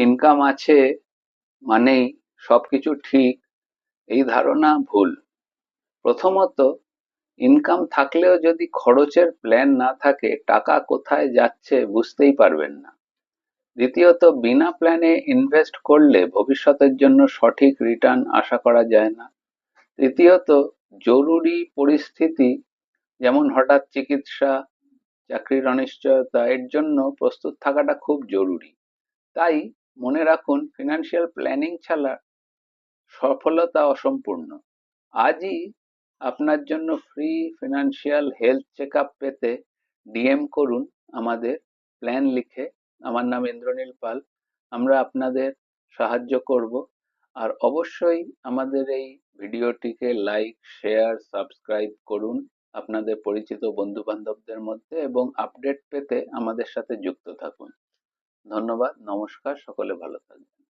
Income আছে মানেই সবকিছু ঠিক, এই ধারণা ভুল। প্রথমত, ইনকাম থাকলেও যদি খরচের প্ল্যান না থাকে, টাকা কোথায় যাচ্ছে বুঝতেই পারবেন না। দ্বিতীয়ত, বিনা প্ল্যানে ইনভেস্ট করলে ভবিষ্যতের জন্য সঠিক রিটার্ন আশা করা যায় না। তৃতীয়ত, জরুরি পরিস্থিতি যেমন হঠাৎ চিকিৎসা, চাকরির অনিশ্চয়তা, এর জন্য প্রস্তুত থাকাটা খুব জরুরি। তাই মনে রাখুন, ফিনান্সিয়াল প্ল্যানিং ছাড়া সফলতা অসম্পূর্ণ। আজই আপনার জন্য free financial health check up পেতে ডিএম করুন আমাদের, প্ল্যান লিখে। আমার নাম ইন্দ্রনীল পাল। আমরা আপনাদের সাহায্য করব। আর অবশ্যই আমাদের এই ভিডিওটিকে লাইক, শেয়ার, সাবস্ক্রাইব করুন আপনাদের পরিচিত বন্ধু বান্ধবদের মধ্যে, এবং আপডেট পেতে আমাদের সাথে যুক্ত থাকুন। ধন্যবাদ, নমস্কার, সকলে ভালো থাকবেন।